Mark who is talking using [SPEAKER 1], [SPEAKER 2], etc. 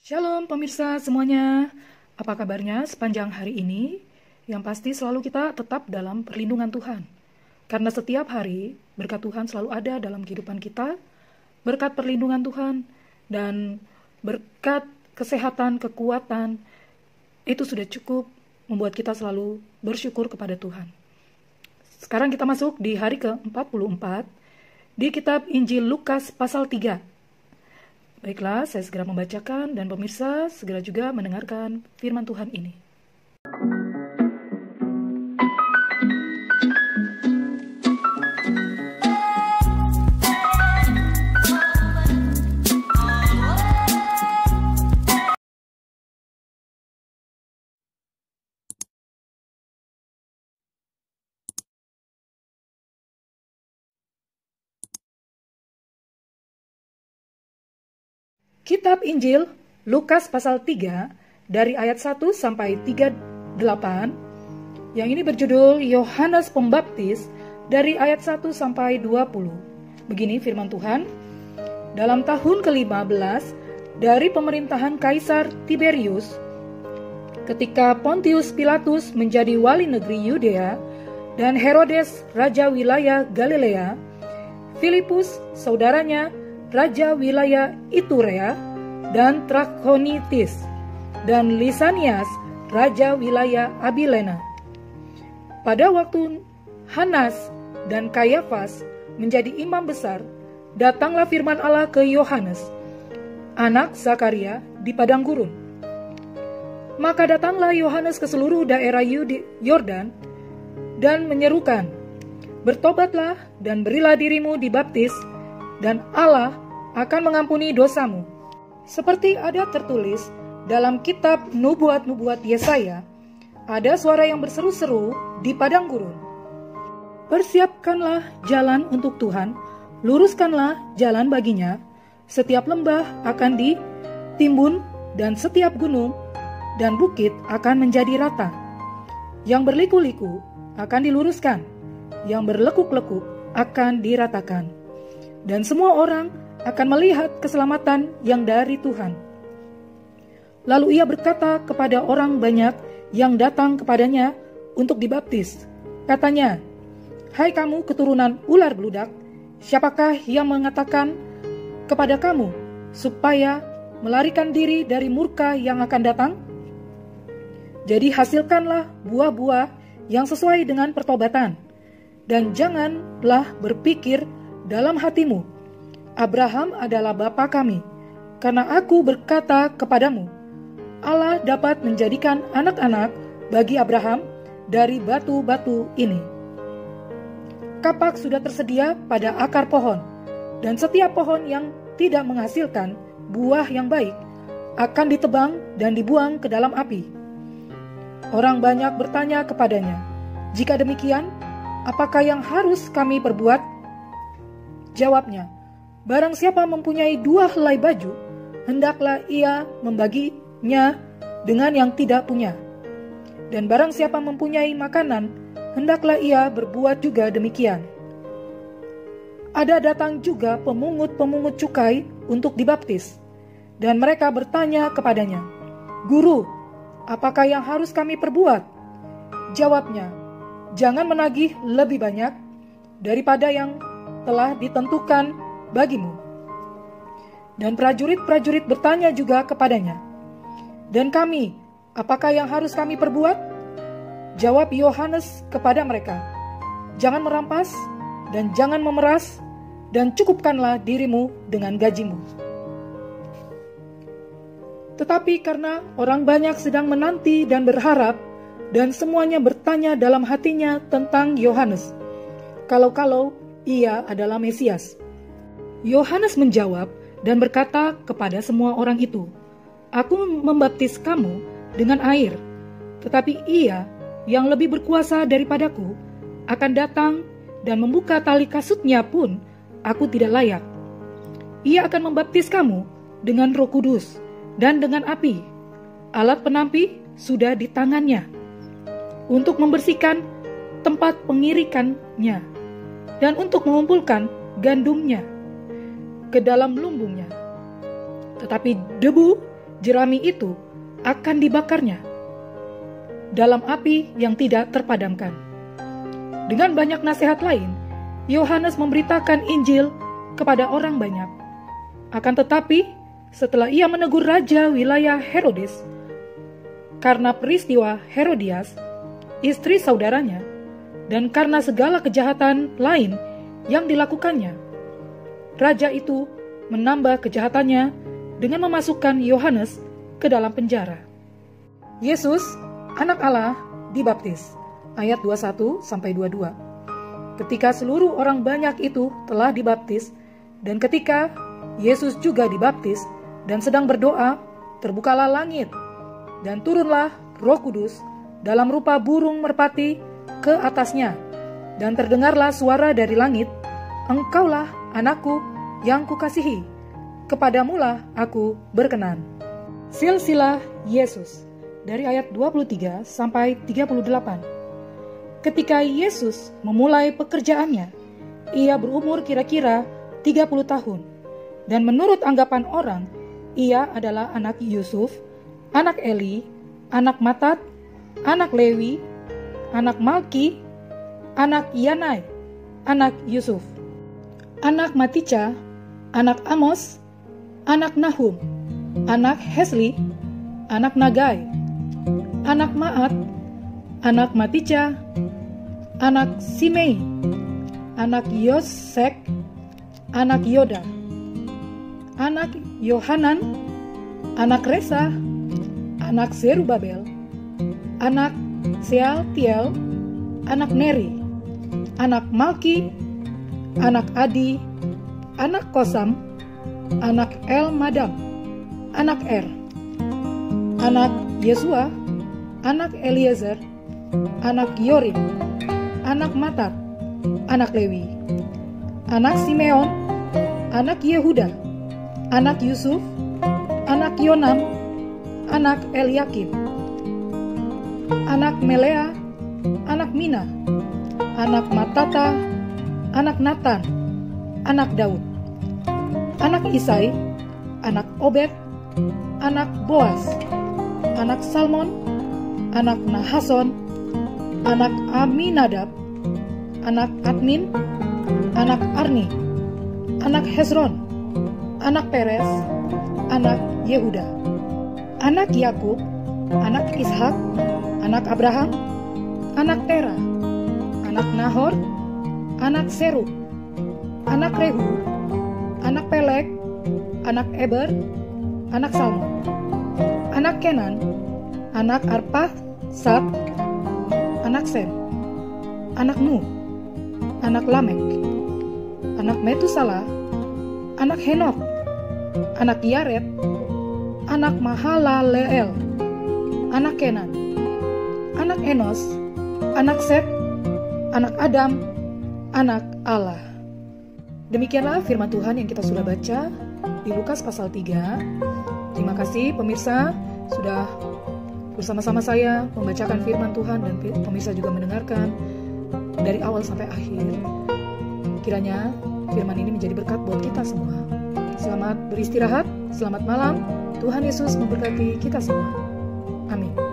[SPEAKER 1] Shalom pemirsa semuanya, apa kabarnya sepanjang hari ini? Yang pasti selalu kita tetap dalam perlindungan Tuhan. Karena setiap hari berkat Tuhan selalu ada dalam kehidupan kita, berkat perlindungan Tuhan dan berkat kesehatan, kekuatan, itu sudah cukup membuat kita selalu bersyukur kepada Tuhan. Sekarang kita masuk di hari ke-44 di kitab Injil Lukas pasal 3. Baiklah, saya segera membacakan dan pemirsa segera juga mendengarkan firman Tuhan ini. Kitab Injil Lukas pasal 3 dari ayat 1 sampai 38 yang ini berjudul Yohanes Pembaptis dari ayat 1 sampai 20. Begini firman Tuhan, dalam tahun ke-15 dari pemerintahan Kaisar Tiberius, ketika Pontius Pilatus menjadi wali negeri Yudea dan Herodes raja wilayah Galilea, Filipus saudaranya raja wilayah Iturea dan Trachonitis, dan Lisanias raja wilayah Abilene. Pada waktu Hanas dan Kayafas menjadi imam besar, datanglah firman Allah ke Yohanes, anak Zakaria, di padang gurun. Maka datanglah Yohanes ke seluruh daerah Yordan dan menyerukan, bertobatlah dan berilah dirimu dibaptis, dan Allah akan mengampuni dosamu. Seperti ada tertulis dalam kitab nubuat-nubuat Yesaya, ada suara yang berseru-seru di padang gurun. Persiapkanlah jalan untuk Tuhan, luruskanlah jalan baginya, setiap lembah akan ditimbun dan setiap gunung dan bukit akan menjadi rata. Yang berliku-liku akan diluruskan, yang berlekuk-lekuk akan diratakan. Dan semua orang akan melihat keselamatan yang dari Tuhan. Lalu ia berkata kepada orang banyak yang datang kepadanya untuk dibaptis. Katanya, hai kamu keturunan ular beludak, siapakah yang mengatakan kepada kamu supaya melarikan diri dari murka yang akan datang? Jadi hasilkanlah buah-buah yang sesuai dengan pertobatan, dan janganlah berpikir dalam hatimu, Abraham adalah bapa kami, karena aku berkata kepadamu, Allah dapat menjadikan anak-anak bagi Abraham dari batu-batu ini. Kapak sudah tersedia pada akar pohon, dan setiap pohon yang tidak menghasilkan buah yang baik akan ditebang dan dibuang ke dalam api. Orang banyak bertanya kepadanya, jika demikian, apakah yang harus kami perbuat? Jawabnya, barang siapa mempunyai 2 helai baju, hendaklah ia membaginya dengan yang tidak punya. Dan barang siapa mempunyai makanan, hendaklah ia berbuat juga demikian. Ada datang juga pemungut-pemungut cukai untuk dibaptis, dan mereka bertanya kepadanya, Guru, apakah yang harus kami perbuat? Jawabnya, jangan menagih lebih banyak daripada yang telah ditentukan bagimu. Dan prajurit-prajurit bertanya juga kepadanya, dan kami, apakah yang harus kami perbuat? Jawab Yohanes kepada mereka, jangan merampas dan jangan memeras, dan cukupkanlah dirimu dengan gajimu. Tetapi karena orang banyak sedang menanti dan berharap, dan semuanya bertanya dalam hatinya tentang Yohanes, kalau-kalau ia adalah Mesias. Yohanes menjawab dan berkata kepada semua orang itu, aku membaptis kamu dengan air, tetapi ia yang lebih berkuasa daripadaku akan datang, dan membuka tali kasutnya pun aku tidak layak. Ia akan membaptis kamu dengan Roh Kudus dan dengan api. Alat penampi sudah di tangannya untuk membersihkan tempat pengirikannya dan untuk mengumpulkan gandumnya ke dalam lumbungnya. Tetapi debu jerami itu akan dibakarnya dalam api yang tidak terpadamkan. Dengan banyak nasihat lain, Yohanes memberitakan Injil kepada orang banyak. Akan tetapi, setelah ia menegur raja wilayah Herodes, karena peristiwa Herodias, istri saudaranya, dan karena segala kejahatan lain yang dilakukannya, raja itu menambah kejahatannya dengan memasukkan Yohanes ke dalam penjara. Yesus, anak Allah, dibaptis. Ayat 21-22. Ketika seluruh orang banyak itu telah dibaptis, dan ketika Yesus juga dibaptis dan sedang berdoa, terbukalah langit, dan turunlah Roh Kudus dalam rupa burung merpati ke atasnya, dan terdengarlah suara dari langit, "Engkaulah anakku yang kukasihi, kepadamulah aku berkenan." Silsilah Yesus dari ayat 23 sampai 38. Ketika Yesus memulai pekerjaannya, ia berumur kira-kira 30 tahun, dan menurut anggapan orang, ia adalah anak Yusuf, anak Eli, anak Matat, anak Lewi, anak Malki, anak Yanai, anak Yusuf, anak Matica, anak Amos, anak Nahum, anak Hesli, anak Nagai, anak Maat, anak Matica, anak Simei, anak Yosek, anak Yoda, anak Yohanan, anak Resa, anak Zerubabel, anak Sealtiel, anak Neri, anak Malki, anak Adi, anak Kosam, anak Elmadam, anak anak Yesua, anak Eliezer, anak Yorim, anak Matat, anak Lewi, anak Simeon, anak Yehuda, anak Yusuf, anak Yonam, anak Eliakim, anak Melea, anak Mina, anak Matata, anak Natan, anak Daud, anak Isai, anak Obed, anak Boas, anak Salmon, anak Nahason, anak Aminadab, anak Admin, anak Arni, anak Hezron, anak Peres, anak Yehuda, anak Yakub, anak Ishak, anak Abraham, anak Tera, anak Nahor, anak Serug, anak Rehu, anak Peleg, anak Eber, anak Salmon, anak Kenan, anak Arphaksad, anak Sem, anak Nuh, anak Lamek, anak Metusala, anak Henok, anak Yared, anak Mahalaleel, anak Kenan, anak Enos, anak Set, anak Adam, anak Allah. Demikianlah firman Tuhan yang kita sudah baca di Lukas pasal 3. Terima kasih pemirsa sudah bersama-sama saya membacakan firman Tuhan, dan pemirsa juga mendengarkan dari awal sampai akhir. Kiranya firman ini menjadi berkat buat kita semua. Selamat beristirahat, selamat malam. Tuhan Yesus memberkati kita semua. Amin.